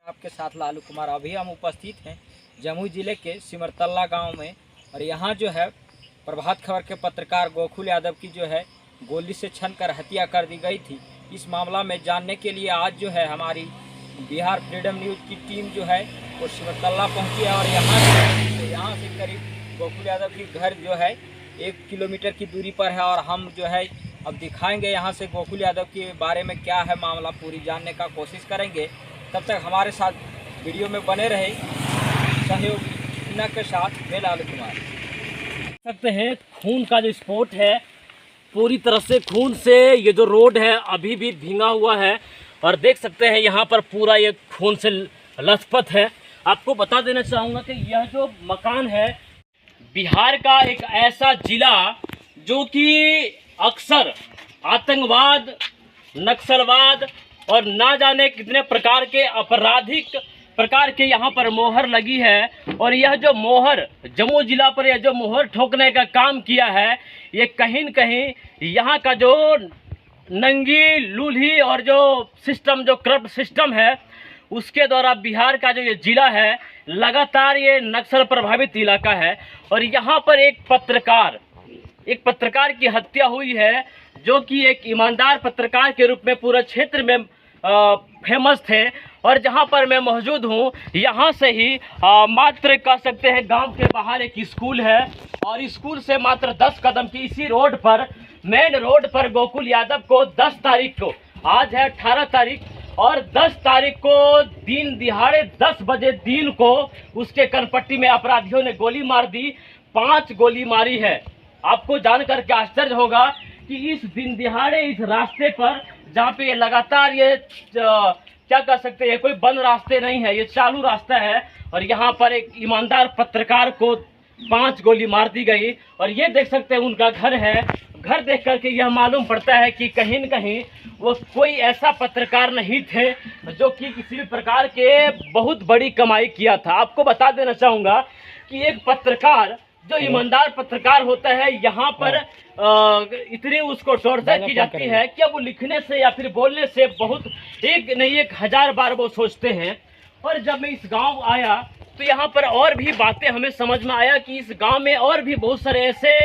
आपके साथ लालू कुमार। अभी हम उपस्थित हैं जमुई जिले के सिमरतल्ला गांव में और यहाँ जो है प्रभात खबर के पत्रकार गोकुल यादव की जो है गोली से छनकर हत्या कर दी गई थी। इस मामला में जानने के लिए आज जो है हमारी बिहार फ्रीडम न्यूज़ की टीम जो है वो सिमरतल्ला पहुँची है और यहाँ से करीब गोकुल यादव की घर जो है 1 किलोमीटर की दूरी पर है। और हम जो है अब दिखाएंगे यहाँ से गोकुल यादव के बारे में क्या है मामला, पूरी जानने का कोशिश करेंगे। तब तक हमारे साथ वीडियो में बने रहे सहयोगी के साथ मैं लालू कुमार। सकते हैं खून का जो स्पॉट है पूरी तरह से खून से ये जो रोड है अभी भी भींगा हुआ है और देख सकते हैं यहाँ पर पूरा ये खून से लथपथ है। आपको बता देना चाहूँगा कि यह जो मकान है बिहार का एक ऐसा जिला जो कि अक्सर आतंकवाद, नक्सलवाद और ना जाने कितने प्रकार के आपराधिक प्रकार के यहाँ पर मोहर लगी है। और यह जो मोहर जम्मू जिला पर यह जो मोहर ठोकने का काम किया है ये कहीं न कहीं यहाँ का जो नंगी लूल्ही और जो सिस्टम जो करप्ट सिस्टम है उसके द्वारा बिहार का जो ये ज़िला है लगातार ये नक्सल प्रभावित इलाका है। और यहाँ पर एक पत्रकार की हत्या हुई है जो कि एक ईमानदार पत्रकार के रूप में पूरे क्षेत्र में फेमस थे। और जहाँ पर मैं मौजूद हूँ यहाँ से ही मात्र कह सकते हैं गांव के बाहर एक स्कूल है और स्कूल से मात्र 10 कदम की इसी रोड पर मेन रोड पर गोकुल यादव को 10 तारीख को, आज है 18 तारीख, और 10 तारीख को दिन दिहाड़े 10 बजे दिन को उसके कनपट्टी में अपराधियों ने गोली मार दी। 5 गोली मारी है। आपको जानकर के आश्चर्य होगा कि इस दिन दिहाड़े इस रास्ते पर जहाँ पे ये लगातार ये क्या कह सकते हैं कोई बंद रास्ते नहीं है, ये चालू रास्ता है और यहाँ पर एक ईमानदार पत्रकार को 5 गोली मार दी गई। और ये देख सकते हैं उनका घर है। घर देख करके यह मालूम पड़ता है कि कहीं न कहीं वो कोई ऐसा पत्रकार नहीं थे जो कि किसी भी प्रकार के बहुत बड़ी कमाई किया था। आपको बता देना चाहूँगा कि एक पत्रकार जो ईमानदार पत्रकार होता है यहाँ पर इतनी उसको टॉर्चर की जाती है कि अब वो लिखने से या फिर बोलने से बहुत एक नहीं 1000 बार वो सोचते हैं। और जब मैं इस गांव आया तो यहाँ पर और भी बातें हमें समझ में आया कि इस गांव में और भी बहुत सारे ऐसे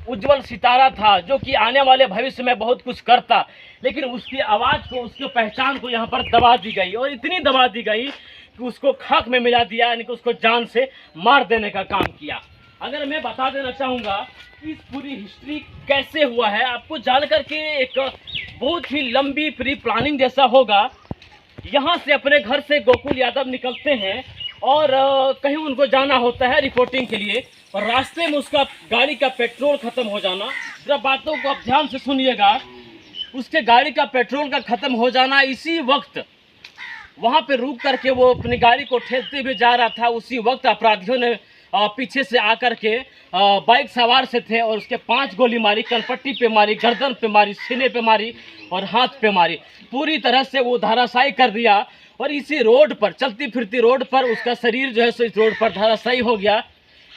उज्जवल सितारा था जो कि आने वाले भविष्य में बहुत कुछ करता, लेकिन उसकी आवाज़ को, उसकी पहचान को यहाँ पर दबा दी गई और इतनी दबा दी गई कि उसको खाक में मिला दिया, यानी कि उसको जान से मार देने का काम किया। अगर मैं बता देना चाहूँगा कि इस पूरी हिस्ट्री कैसे हुआ है, आपको जान करके एक बहुत ही लंबी प्री प्लानिंग जैसा होगा। यहाँ से अपने घर से गोकुल यादव निकलते हैं और कहीं उनको जाना होता है रिपोर्टिंग के लिए और रास्ते में उसका गाड़ी का पेट्रोल ख़त्म हो जाना। जरा बातों को आप ध्यान से सुनिएगा। उसके गाड़ी का पेट्रोल का ख़त्म हो जाना, इसी वक्त वहाँ पे रुक करके वो अपनी गाड़ी को ठेलते हुए जा रहा था। उसी वक्त अपराधियों ने पीछे से आकर के बाइक सवार से थे और उसके 5 गोली मारी, कनपट्टी पे मारी, गर्दन पे मारी, सीने पे मारी और हाथ पे मारी। पूरी तरह से वो धराशायी कर दिया और इसी रोड पर, चलती फिरती रोड पर उसका शरीर जो है सो इस रोड पर धराशायी हो गया।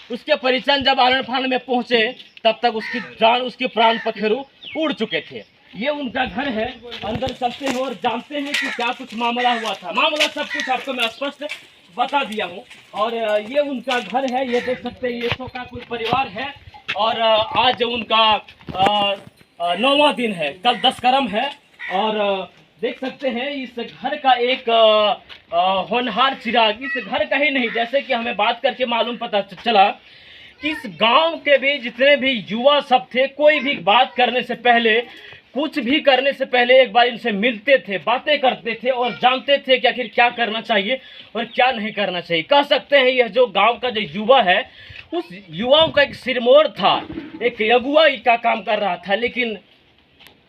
उसके परिजन जब आनन फानन में पहुँचे तब तक उसकी जान, उसके प्राण पखेरु उड़ चुके थे। ये उनका घर है। अंदर चलते हैं और जानते हैं कि क्या कुछ मामला हुआ था। मामला सब कुछ आपको मैं स्पष्ट बता दिया हूँ। और ये उनका घर है, ये देख सकते हैं, ये शोका कुल परिवार है। और आज उनका 9वां दिन है, कल 10 करम है। और देख सकते हैं इस घर का एक होनहार चिराग, इस घर का ही नहीं, जैसे कि हमें बात करके मालूम पता चला कि इस गांव के भी जितने भी युवा सब थे, कोई भी बात करने से पहले, कुछ भी करने से पहले एक बार इनसे मिलते थे, बातें करते थे और जानते थे कि आखिर क्या करना चाहिए और क्या नहीं करना चाहिए। कह सकते हैं यह जो गांव का जो युवा है उस युवाओं का एक सिरमौर था, एक अगुवा का काम कर रहा था, लेकिन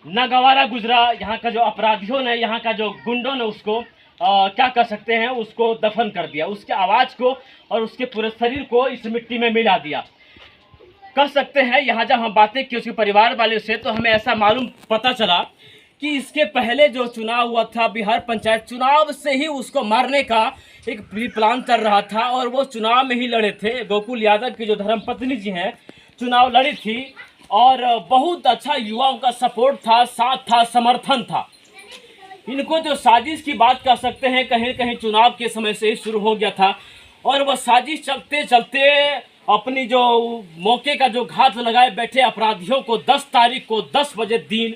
नागवारा गुजरा। यहाँ का जो अपराधियों ने, यहाँ का जो गुंडों ने उसको क्या कह सकते हैं, उसको दफन कर दिया, उसके आवाज़ को और उसके पूरे शरीर को इस मिट्टी में मिला दिया। कह सकते हैं यहाँ जब हम बातें की उसके परिवार वाले से तो हमें ऐसा मालूम पता चला कि इसके पहले जो चुनाव हुआ था, बिहार पंचायत चुनाव से ही उसको मारने का एक प्री प्लान चल रहा था और वो चुनाव में ही लड़े थे। गोकुल यादव की जो धर्मपत्नी जी हैं चुनाव लड़ी थी और बहुत अच्छा युवाओं का सपोर्ट था, साथ था, समर्थन था। इनको जो साजिश की बात कर सकते हैं, कहीं न कहीं चुनाव के समय से ही शुरू हो गया था और वह साजिश चलते चलते अपनी जो मौके का जो घात लगाए बैठे अपराधियों को 10 तारीख को 10 बजे दिन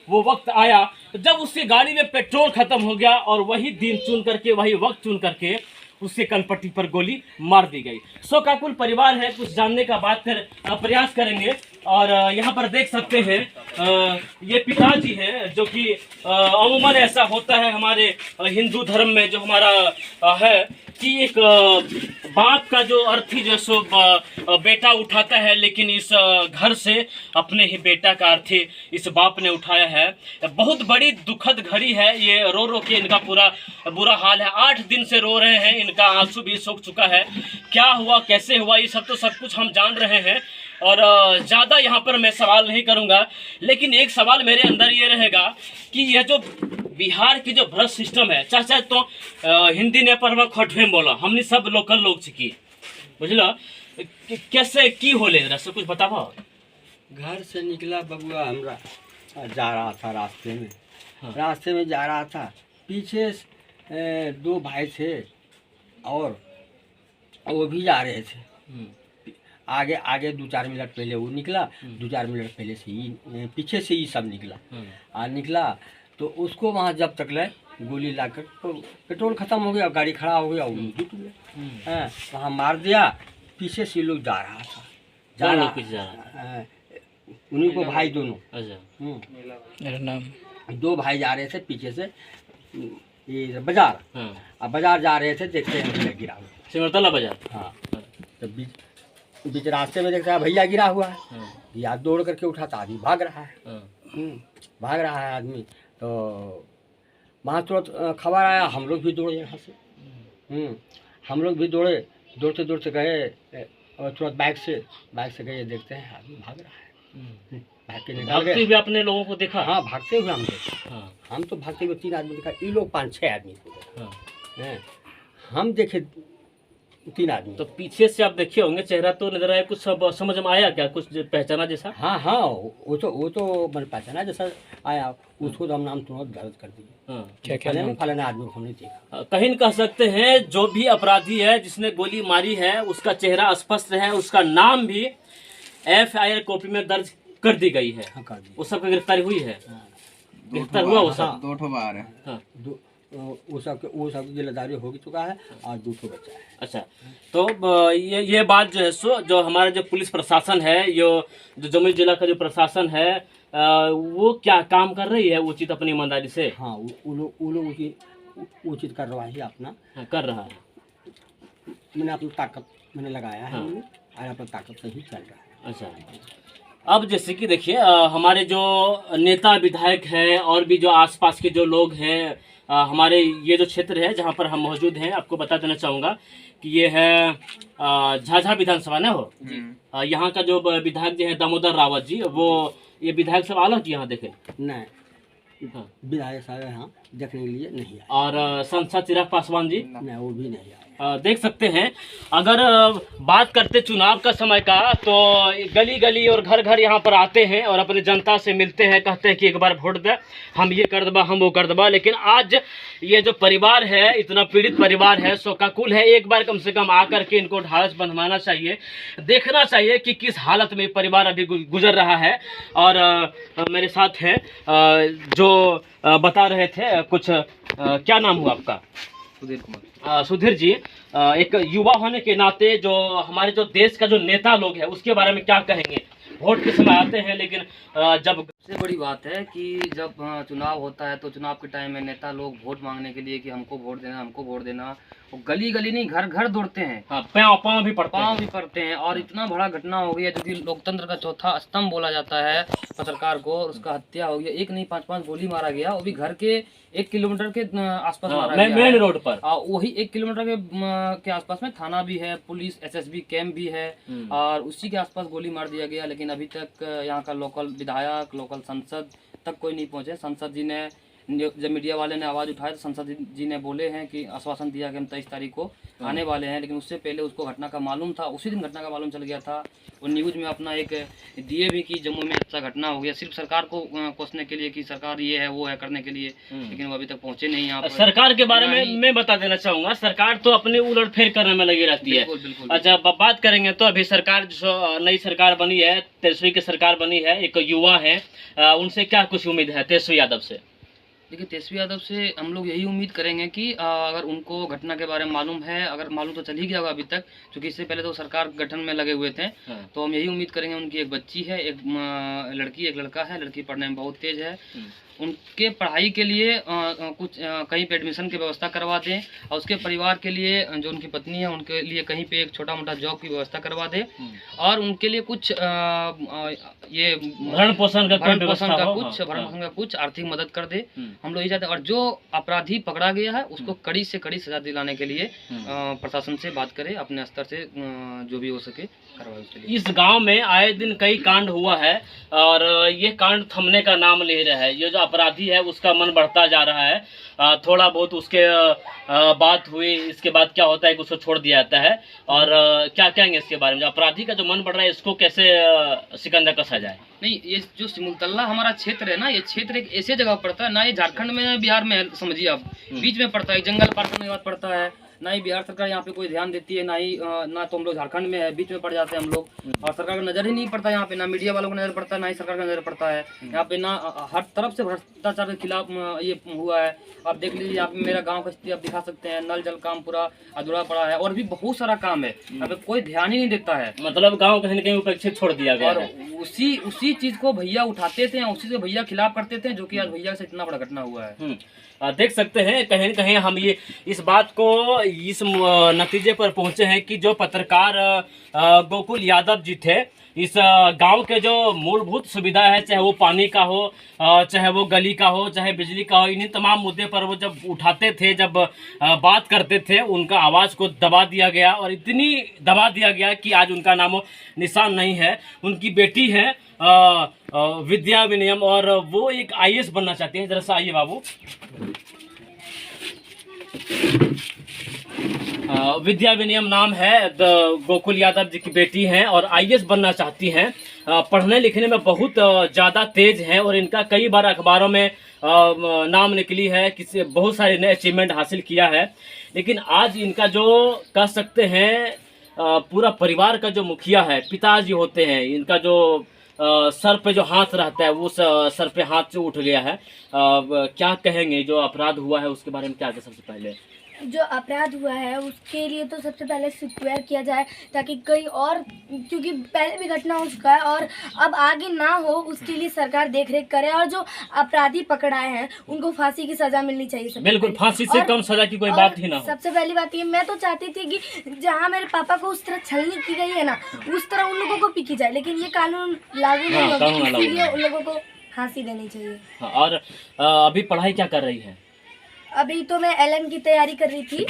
वो वक्त आया जब उसकी गाड़ी में पेट्रोल खत्म हो गया और वही दिन चुन करके, वही वक्त चुन करके उसके कनपट्टी पर गोली मार दी गई। शोकाकुल परिवार है, कुछ जानने का बात फिर प्रयास करेंगे। और यहाँ पर देख सकते हैं ये पिताजी हैं जो कि अमूमन ऐसा होता है हमारे हिंदू धर्म में, जो हमारा है कि एक बाप का जो अर्थी जो सो बेटा उठाता है, लेकिन इस घर से अपने ही बेटा का अर्थी इस बाप ने उठाया है। बहुत बड़ी दुखद घड़ी है ये, रो रो के इनका पूरा बुरा हाल है। 8 दिन से रो रहे हैं, इनका आंसू भी सूख चुका है। क्या हुआ, कैसे हुआ, ये सब तो सब कुछ हम जान रहे हैं और ज़्यादा यहाँ पर मैं सवाल नहीं करूँगा। लेकिन एक सवाल मेरे अंदर ये रहेगा कि यह जो बिहार की जो भ्रष्ट सिस्टम है, चाहे तो हिंदी ने पर खटवे बोला, हमने सब लोकल लोग छिकी बुझलो, कैसे की होले जरा से कुछ बताओ। घर से निकला बबुआ हमरा, जा रहा था रास्ते में। हाँ। रास्ते में जा रहा था, पीछे 2 भाई थे और वो भी जा रहे थे। आगे आगे 2-4 मिनट पहले वो निकला, 2-4 मिनट पहले से ही पीछे से ही सब निकला। निकला तो उसको वहाँ जब तक ले गोली लाकर तो पेट्रोल ख़त्म हो गया, गाड़ी खड़ा हो गया, वो जुट गया, वहाँ मार दिया। पीछे से लोग जा रहा था, जा रहा उन्हीं को भाई दोनों। मेरा नाम 2 भाई जा रहे थे पीछे से ये बाजार। अब बाजार जा रहे थे, देखते हैं भैया गिरा हुआ सिमरतला बाजार। हाँ, तो बीच रास्ते में देखता है भैया गिरा हुआ है। या दौड़ करके उठा तो आदमी भाग रहा है। भाग रहा है आदमी, तो वहाँ तुरंत खबर आया, हम लोग भी दौड़े यहाँ से। हम लोग भी दौड़े, दौड़ते दौड़ते गए और तुरंत बाइक से गए, देखते हैं आदमी भाग रहा है। भाग के निकल भागते गए। हुए अपने लोगों को देखा? हाँ, भागते हुए हम देखे। हाँ। हम तो भागते हुए 3 आदमी देखा, ये लोग 5-6 आदमी को देखा। हाँ। हम देखे 3 आदमी। तो पीछे से आप देखे होंगे, चेहरा तो नजर आया, कुछ सब समझ में आया क्या, कुछ पहचाना जैसा? हाँ हाँ, वो तो मैंने पहचाना जैसा आया, उसको तो हम नाम तुरंत दर्ज कर दिए। क्या फलाना आदमी को नहीं देखा। कहीं न कह सकते हैं जो भी अपराधी है जिसने गोली मारी है उसका चेहरा स्पष्ट है, उसका नाम भी FIR कॉपी में दर्ज कर दी गई है। हाँ, कर दिए। वो सबकी गिरफ्तारी हुई है? गिरफ्तार हुआ वो सब? 2 ठो बार है। हाँ। वो सब गिरफ्तारी हो चुका है और 2 ठो बच्चा है। अच्छा, तो ये बात जो है सो जो हमारा जो पुलिस प्रशासन है, जो जमुई जिला का जो प्रशासन है वो क्या काम कर रही है उचित अपनी ईमानदारी से? हाँ, वो लोग उचित कार्रवाई अपना कर रहा है। मैंने अपनी ताकत मैंने लगाया है। हाँ। और अपनी ताकत से ही चल रहा है। अच्छा, अब जैसे कि देखिए हमारे जो नेता विधायक हैं और भी जो आसपास के जो लोग हैं, हमारे ये जो क्षेत्र है जहाँ पर हम मौजूद हैं, आपको बता देना चाहूँगा कि ये है झाझा विधानसभा ना हो। यहाँ का जो विधायक जो है दामोदर रावत जी, वो ये विधायक सब आला कि यहाँ देखे? नहीं, हाँ। विधायक साहब यहाँ देखने के लिए नहीं आए। और सांसद चिराग पासवान जी? नहीं, वो भी नहीं आए। देख सकते हैं। अगर बात करते चुनाव का समय का, तो गली गली और घर घर यहाँ पर आते हैं और अपने जनता से मिलते हैं, कहते हैं कि एक बार वोट दे, हम ये कर दबा, हम वो कर दबा। लेकिन आज ये जो परिवार है, इतना पीड़ित परिवार है, शोकाकुल है, एक बार कम से कम आकर के इनको ढाढ़स बंधवाना चाहिए, देखना चाहिए कि किस हालत में परिवार अभी गुजर रहा है। और मेरे साथ हैं जो बता रहे थे कुछ, क्या नाम हुआ आपका? सुधीर कुमार। सुधीर जी, एक युवा होने के नाते जो हमारे जो देश का जो नेता लोग है उसके बारे में क्या कहेंगे? वोट के समय आते हैं, लेकिन जब सबसे बड़ी बात है कि जब चुनाव होता है तो चुनाव के टाइम में नेता लोग वोट मांगने के लिए कि हमको वोट देना, हमको वोट देना, वो गली गली नहीं घर घर दौड़ते हैं। हाँ, पाँव भी पड़ते हैं। पाँव भी पड़ते हैं। और इतना बड़ा घटना हो गया जो कि लोकतंत्र का चौथा स्तंभ बोला जाता है पत्रकार को, और उसका हत्या हो गया। एक नहीं 5-5 गोली मारा गया, वो भी घर के 1 किलोमीटर के आसपास मारा गया, मेन रोड पर। वही 1 किलोमीटर के आसपास में थाना भी है, पुलिस SSB कैंप भी है, और उसी के आसपास गोली मार दिया गया। लेकिन अभी तक यहाँ का लोकल विधायक, लोकल सांसद तक कोई नहीं पहुंचे। सांसद जी ने जब मीडिया वाले ने आवाज़ उठाया तो संसद जी ने बोले हैं कि आश्वासन दिया कि हम 23 तारीख को आने वाले हैं, लेकिन उससे पहले उसको घटना का मालूम था, उसी दिन घटना का मालूम चल गया था। और न्यूज़ में अपना एक दिए भी कि जम्मू में अच्छा घटना हो गया, सिर्फ सरकार को कोसने के लिए कि सरकार ये है वो है करने के लिए, लेकिन वो अभी तक पहुंचे नहीं यहाँ पर। सरकार के बारे में मैं बता देना चाहूंगा, सरकार तो अपनी उलटफेर करने में लगी रहती है। बिल्कुल बिल्कुल। अच्छा, अब बात करेंगे तो अभी सरकार जो नई सरकार बनी है, तेजस्वी की सरकार बनी है, एक युवा है, उनसे क्या कुछ उम्मीद है तेजस्वी यादव से? देखिए, तेजस्वी यादव से हम लोग यही उम्मीद करेंगे कि अगर उनको घटना के बारे में मालूम है, अगर मालूम तो चल ही गया होगा अभी तक, क्योंकि इससे पहले तो सरकार गठन में लगे हुए थे। हाँ। तो हम यही उम्मीद करेंगे, उनकी एक बच्ची है, एक लड़की एक लड़का है, लड़की पढ़ने में बहुत तेज है, उनके पढ़ाई के लिए कुछ कहीं पे एडमिशन की व्यवस्था करवा दें, और उसके परिवार के लिए जो उनकी पत्नी है उनके लिए कहीं पे एक छोटा मोटा जॉब की व्यवस्था करवा दें, और उनके लिए कुछ ये भरण पोषण का भरण पोषण का कुछ आर्थिक मदद कर दे। हम लोग ये चाहते हैं, और जो अपराधी पकड़ा गया है उसको कड़ी से कड़ी सजा दिलाने के लिए प्रशासन से बात करे, अपने स्तर से जो भी हो सके करवाए उसके लिए। इस गांव में आए दिन कई कांड हुआ है और ये कांड थमने का नाम ले रहा है। ये जो अपराधी है उसका मन बढ़ता जा रहा है, थोड़ा बहुत उसके बात हुई, इसके बाद क्या होता है कि उसको छोड़ दिया जाता है। और क्या कहेंगे इसके बारे में, जो अपराधी का जो मन बढ़ रहा है इसको कैसे शिकंजा कसा जाए? नहीं, ये जो सिमुलतला हमारा क्षेत्र है ना, ये क्षेत्र एक ऐसे जगह पड़ता है ना, ये झारखंड में बिहार में समझिए आप, बीच में पड़ता है, जंगल पार करने के बाद पड़ता है ना। ही बिहार सरकार यहाँ पे कोई ध्यान देती है, ना तो हम लोग झारखंड में है, बीच में पड़ जाते हैं हम लोग, और सरकार का नजर ही नहीं पड़ता यहाँ पे, ना मीडिया वालों को नजर पड़ता है, ना ही सरकार का नजर पड़ता है यहाँ पे, ना हर तरफ से भ्रष्टाचार के खिलाफ ये हुआ है। आप देख लीजिए, यहाँ पे मेरा गाँव का स्थिति आप दिखा सकते हैं, नल जल काम पूरा अधूरा पड़ा है, और भी बहुत सारा काम है, यहाँ पे कोई ध्यान ही नहीं देता है। मतलब गाँव कहीं न कहीं उपेक्षित छोड़ दिया गया है। उसी चीज को भैया उठाते थे, उसी से भैया खिलाफ करते थे, जो कि आज भैया से इतना बड़ा घटना हुआ है। देख सकते हैं कहीं न कहीं हम ये इस बात को इस नतीजे पर पहुंचे हैं कि जो पत्रकार गोकुल यादव जी थे, इस गांव के जो मूलभूत सुविधा है, चाहे वो पानी का हो, चाहे वो गली का हो, चाहे बिजली का हो, इन्हीं तमाम मुद्दे पर वो जब उठाते थे, जब बात करते थे, उनका आवाज़ को दबा दिया गया, और इतनी दबा दिया गया कि आज उनका नामो निशान नहीं है। उनकी बेटी है विद्या विनयम, और वो एक IAS बनना चाहती है। जरा सा आइए बाबू। विद्या विनयम नाम है, गोकुल यादव जी की बेटी हैं और IAS बनना चाहती हैं। पढ़ने लिखने में बहुत ज़्यादा तेज हैं और इनका कई बार अखबारों में नाम निकली है, किसी बहुत सारे नए अचीवमेंट हासिल किया है। लेकिन आज इनका जो कह सकते हैं पूरा परिवार का जो मुखिया है, पिताजी होते हैं, इनका जो सर पे जो हाथ रहता है वो सर पे हाथ से उठ गया है। क्या कहेंगे जो अपराध हुआ है उसके बारे में? क्या सबसे पहले जो अपराध हुआ है उसके लिए तो सबसे पहले सिक्योर किया जाए, ताकि कहीं और, क्योंकि पहले भी घटना हो चुका है और अब आगे ना हो, उसके लिए सरकार देख रेख करे, और जो अपराधी पकड़ाए हैं उनको फांसी की सजा मिलनी चाहिए। बिल्कुल, फांसी से कम सजा की कोई बात ही ना हो। सबसे पहली बात ये, मैं तो चाहती थी कि जहाँ मेरे पापा को उस तरह छलनी की गई है ना, उस तरह उन लोगों को भी की जाए, लेकिन ये कानून लागू नहीं होगा, इसलिए उन लोगों को फांसी देनी चाहिए। और अभी पढ़ाई क्या कर रही है? अभी तो मैं LN की तैयारी कर रही थी,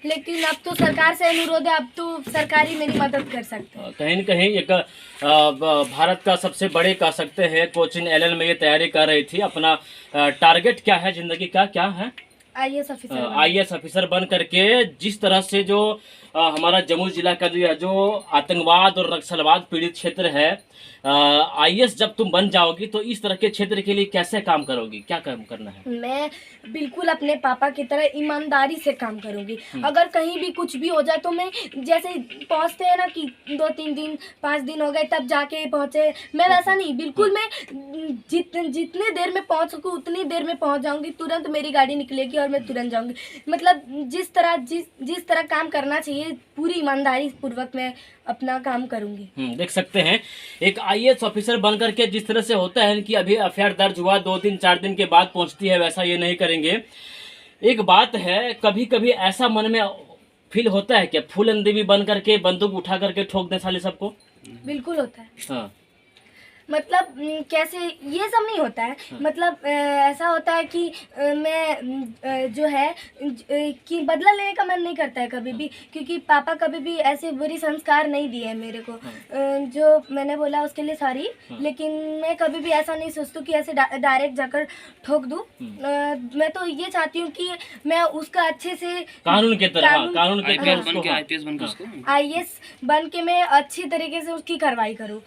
लेकिन अब तो सरकार से अनुरोध है, अब तो सरकार ही मेरी मदद कर सकते हैं। कहीं न कहीं एक भारत का सबसे बड़े कह सकते हैं कोचिंग LN में ये तैयारी कर रही थी। अपना टारगेट क्या है जिंदगी का, क्या है? IAS ऑफिसर बन करके जिस तरह से जो हमारा जम्मू जिला का जो आतंकवाद और नक्सलवाद पीड़ित क्षेत्र है, IAS जब तुम बन जाओगी तो इस तरह के क्षेत्र के लिए कैसे काम करोगी, क्या काम करना है? मैं बिल्कुल अपने पापा की तरह ईमानदारी से काम करूंगी। अगर कहीं भी कुछ भी हो जाए तो मैं, जैसे पहुंचते हैं ना कि 2-3 दिन 5 दिन हो गए तब जाके पहुंचे, मैं वैसा नहीं, बिल्कुल मैं जितने देर में पहुंच सकूँ उतनी देर में पहुंच जाऊंगी, तुरंत मेरी गाड़ी निकलेगी और मैं तुरंत जाऊंगी। मतलब जिस तरह काम करना चाहिए पूरी ईमानदारी पूर्वक मैं अपना काम करूंगी। देख सकते हैं एक IAS ऑफिसर बनकर के जिस तरह से होता है कि अभी FIR दर्ज हुआ 2 दिन 4 दिन के बाद पहुंचती है, वैसा ये नहीं करेंगे। एक बात है, कभी कभी ऐसा मन में फील होता है कि फूल अंदेवी बन करके बंदूक उठा करके ठोक दे साले सबको? बिल्कुल होता है। हाँ, मतलब कैसे ये सब नहीं होता है। मतलब ऐसा होता है कि मैं जो है कि बदला लेने का मन नहीं करता है कभी भी, क्योंकि पापा कभी भी ऐसे बुरी संस्कार नहीं दिए हैं मेरे को। जो मैंने बोला उसके लिए सॉरी, लेकिन मैं कभी भी ऐसा नहीं सोचती कि ऐसे डायरेक्ट जाकर ठोक दूं। मैं तो ये चाहती हूँ कि मैं उसका अच्छे से कानून के तरह, कानून के आईपीएस तहत बन के उसको- आईपीएस बन के उसको आईएएस बन के मैं अच्छी तरीके से उसकी कार्रवाई करूँ।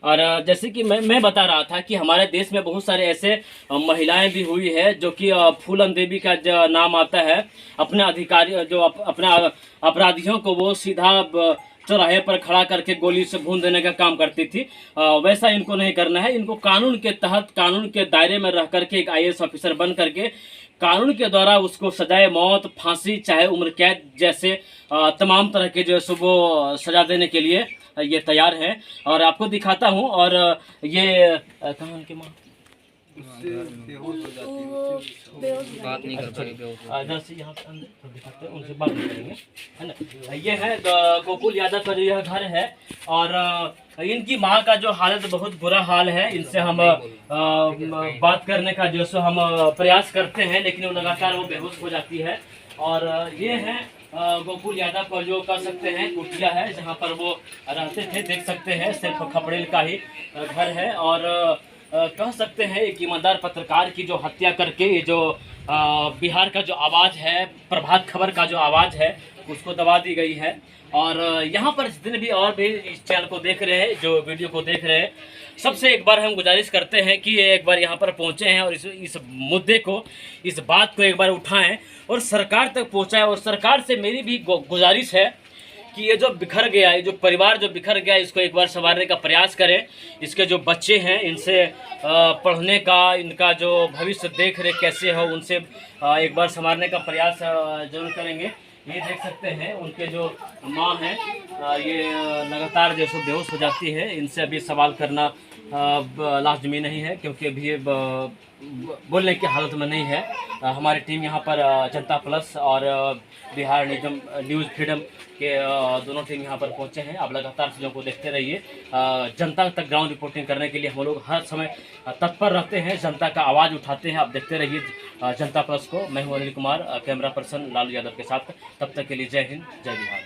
और जैसे कि मैं बता रहा था कि हमारे देश में बहुत सारे ऐसे महिलाएं भी हुई है जो कि फूलन देवी का जो नाम आता है, अपने अधिकारी जो अपने अपराधियों को वो सीधा चौराहे पर खड़ा करके गोली से भून देने का काम करती थी। वैसा इनको नहीं करना है। इनको कानून के तहत, कानून के दायरे में रह करके एक आईएएस ऑफिसर बन करके कानून के द्वारा उसको सजाए मौत, फांसी, चाहे उम्र कैद जैसे तमाम तरह के जो है सो वो सजा देने के लिए ये तैयार हैं। और आपको दिखाता हूँ। और ये कहाँ उनकी माँ बात नहीं कर पाएगी। इधर से यहाँ पे अंदर तो दिखाते हैं, उनसे बात करेंगे, है ना। ये है गोकुल यादव का जो यह घर है। और इनकी माँ का जो हालत बहुत बुरा हाल है। इनसे हम बात करने का जो सो हम प्रयास करते हैं, लेकिन वो लगातार वो बेहोश हो जाती है। और ये है गोकुल यादव का जो कह सकते हैं कुटिया है, जहाँ पर वो रहते थे। देख सकते हैं सिर्फ खपड़ेल का ही घर है। और कह सकते हैं एक ईमानदार पत्रकार की जो हत्या करके ये जो बिहार का जो आवाज़ है, प्रभात खबर का जो आवाज़ है, उसको दबा दी गई है। और यहाँ पर जितने भी और भी इस चैनल को देख रहे हैं, जो वीडियो को देख रहे हैं, सबसे एक बार हम गुजारिश करते हैं कि एक बार यहाँ पर पहुँचे हैं और इस मुद्दे को, इस बात को एक बार उठाएं और सरकार तक पहुँचाएं। और सरकार से मेरी भी गुजारिश है कि ये जो बिखर गया, ये जो परिवार जो बिखर गया, इसको एक बार संवारने का प्रयास करें। इसके जो बच्चे हैं, इनसे पढ़ने का, इनका जो भविष्य देख रेख कैसे हो, उनसे एक बार संवारने का प्रयास जरूर करेंगे। ये देख सकते हैं उनके जो माँ हैं, ये लगातार जो सो बेहोश हो जाती है। इनसे अभी सवाल करना लाजमी नहीं है, क्योंकि अभी ये बोलने की हालत में नहीं है। हमारी टीम यहाँ पर जनता प्लस और बिहार न्यूज़ फ्रीडम के दोनों टीम यहाँ पर पहुँचे हैं। आप लगातार चीज़ों को देखते रहिए। जनता तक ग्राउंड रिपोर्टिंग करने के लिए हम लोग हर समय तत्पर रहते हैं, जनता का आवाज़ उठाते हैं। आप देखते रहिए जनता प्लस को। मैं हूँ अनिल कुमार, कैमरा पर्सन लालू यादव के साथ। तब तक के लिए जय हिंद, जय बिहार।